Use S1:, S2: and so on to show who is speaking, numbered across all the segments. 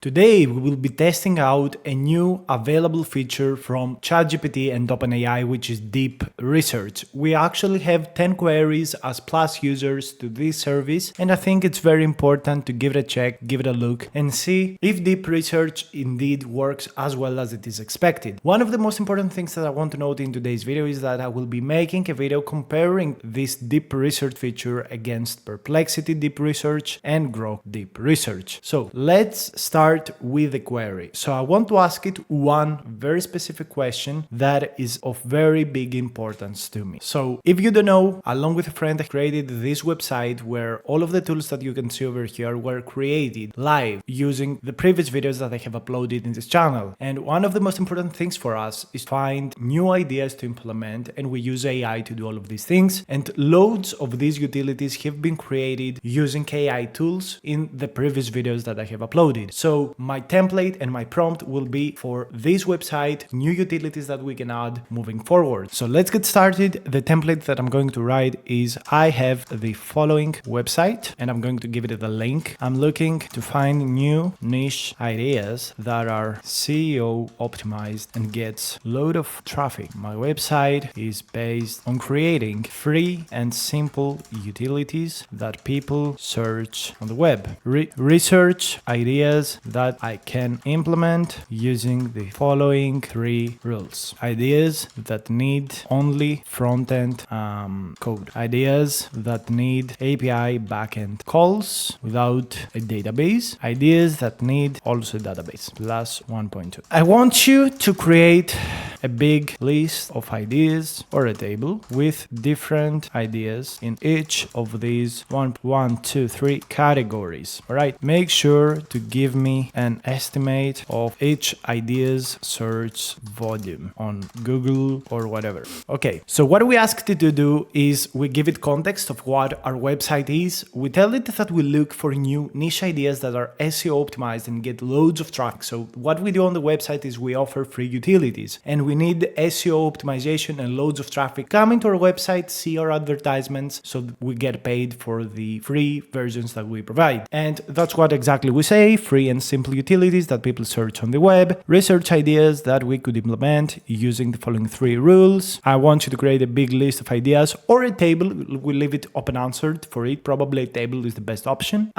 S1: Today, we will be testing out a new available feature from ChatGPT and OpenAI, which is Deep Research. We actually have 10 queries as plus users to this service, and I think it's very important to give it a check, give it a look, and see if Deep Research indeed works as well as it is expected. One of the most important things that I want to note in today's video is that I will be making a video comparing this Deep Research feature against Perplexity Deep Research and Grok Deep Research. So let's start with the query. So I want to ask it one very specific question that is of very big importance to me. So if you don't know, along with a friend, I created this website where all of the tools that you can see over here were created live using the previous videos that I have uploaded in this channel. And one of the most important things for us is to find new ideas to implement, and we use AI to do all of these things. And loads of these utilities have been created using AI tools in the previous videos that I have uploaded. So my template and my prompt will be for this website, new utilities that we can add moving forward. So let's get started. The template that I'm going to write is I have the following website, and I'm going to give it the link. I'm looking to find new niche ideas that are SEO optimized and gets load of traffic. My website is based on creating free and simple utilities that people search on the web. Research ideas that I can implement using the following 3 rules. Ideas that need only front-end code. Ideas that need API backend calls without a database. Ideas that need also a database plus 1.2. I want you to create a big list of ideas or a table with different ideas in each of these 1, 2, 3 categories. All right, make sure to give me an estimate of each idea's search volume on Google or whatever. Okay, so what we asked it to do is we give it context of what our website is. We tell it that we look for new niche ideas that are SEO optimized and get loads of traffic. So what we do on the website is we offer free utilities, and we need SEO optimization and loads of traffic coming to our website, see our advertisements, so we get paid for the free versions that we provide. And that's what exactly we say: free and simple utilities that people search on the web, research ideas that we could implement using the following 3 rules. I want you to create a big list of ideas or a table. We leave it open answered for it. Probably a table is the best option.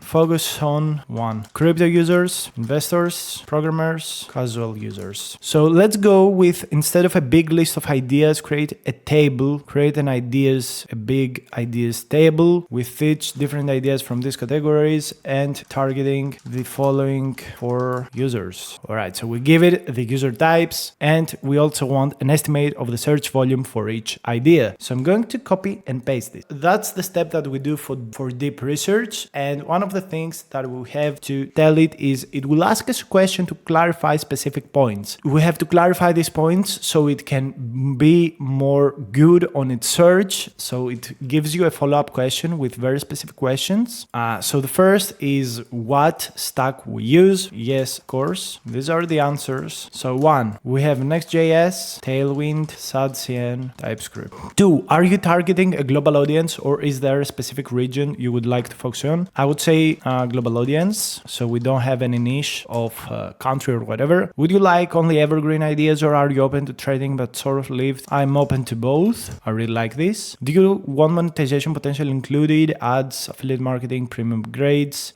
S1: Focus on 1. Crypto users, investors, programmers, casual users. So let's go with, instead of a big list of ideas, create a table, create a big ideas table with each different ideas from these categories and targeting the following 4 users. All right, so we give it the user types, and we also want an estimate of the search volume for each idea. So I'm going to copy and paste it. That's the step that we do for Deep Research. And one of the things that we have to tell it is it will ask us a question to clarify specific points. We have to clarify these points so it can be more good on its search. So it gives you a follow-up question with very specific questions. So the first is what stack we use. Yes, of course. These are the answers. So 1, we have Next.js, Tailwind, SADCN, TypeScript. 2, are you targeting a global audience, or is there a specific region you would like to focus on? I would say global audience, so we don't have any niche of country or whatever. Would you like only evergreen ideas, or are you open to trading but sort of lived? I'm open to both. I really like this. Do you want monetization potential included, ads, affiliate marketing, premium grades?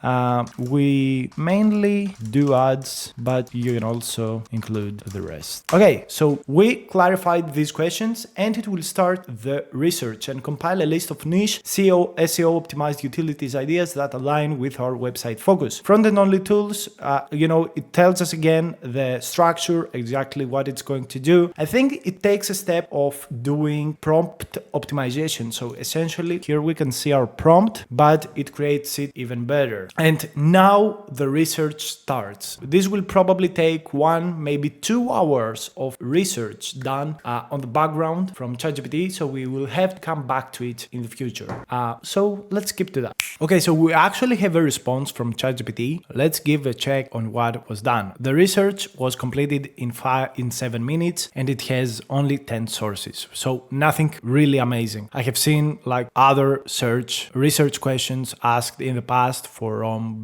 S1: We mainly do ads, but you can also include the rest. Okay, so we clarified these questions, and it will start the research and compile a list of niche SEO optimized utilities ideas that align with our website focus. Front-end only tools, it tells us again the structure, exactly what it's going to do. I think it takes a step of doing prompt optimization. So essentially here we can see our prompt, but it creates it even better. And now the research starts. This will probably take 1, maybe 2 hours of research done on the background from ChatGPT. So we will have to come back to it in the future. So let's skip to that. Okay, so we actually have a response from ChatGPT. Let's give a check on what was done. The research was completed in 7 minutes, and it has only 10 sources. So nothing really amazing. I have seen like other research questions asked in the past for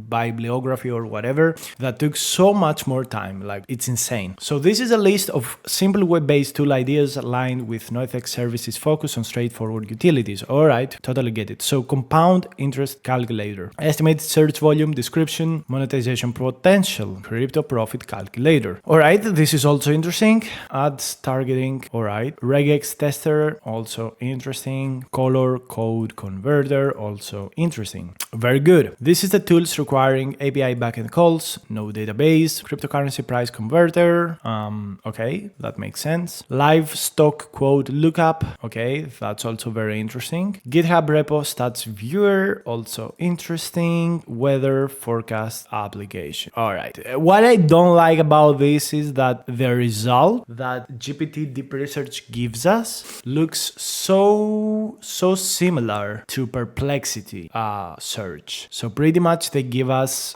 S1: bibliography photography or whatever that took so much more time. Like, it's insane. So this is a list of simple web-based tool ideas aligned with NoFX services focus on straightforward utilities. All right, totally get it. So compound interest calculator, estimated search volume, description, monetization potential, crypto profit calculator. All right, this is also interesting. Ads targeting. All right, regex tester, also interesting. Color code converter, also interesting. Very good. This is the tools requiring API backend calls, no database, cryptocurrency price converter. Okay, that makes sense. Live stock quote lookup. Okay, that's also very interesting. GitHub repo stats viewer, also interesting. Weather forecast application. All right. What I don't like about this is that the result that GPT Deep Research gives us looks so similar to Perplexity search. So pretty much they give us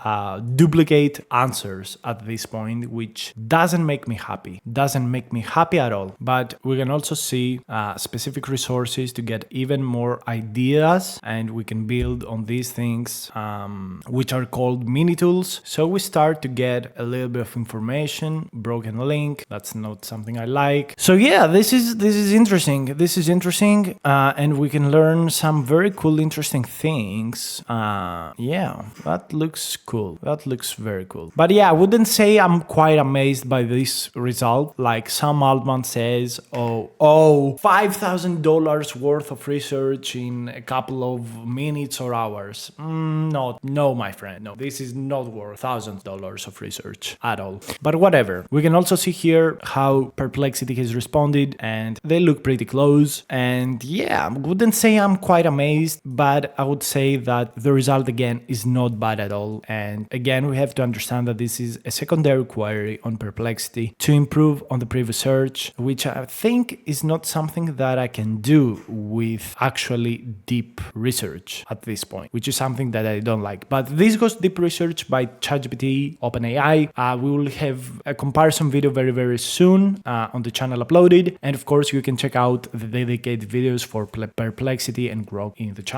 S1: duplicate answers at this point, which doesn't make me happy. Doesn't make me happy at all. But we can also see specific resources to get even more ideas, and we can build on these things, which are called mini tools. So we start to get a little bit of information. Broken link, that's not something I like. So yeah, this is interesting. This is interesting, and we can learn some very cool, interesting things. Yeah, that looks cool. That looks very cool. But yeah, I wouldn't say I'm quite amazed by this result. Like some Altman says, $5,000 worth of research in a couple of minutes or hours. No, my friend. No, this is not worth $1,000 of research at all. But whatever. We can also see here how Perplexity has responded, and they look pretty close. And yeah, I wouldn't say I'm quite amazed, but I would say that the result again is not bad at all. And again, we have to understand that this is a secondary query on Perplexity to improve on the previous search, which I think is not something that I can do with actually deep research at this point, which is something that I don't like. But this goes deep research by ChatGPT, OpenAI. We will have a comparison video very soon on the channel uploaded. And of course, you can check out the dedicated videos for Perplexity and Grok in the channel.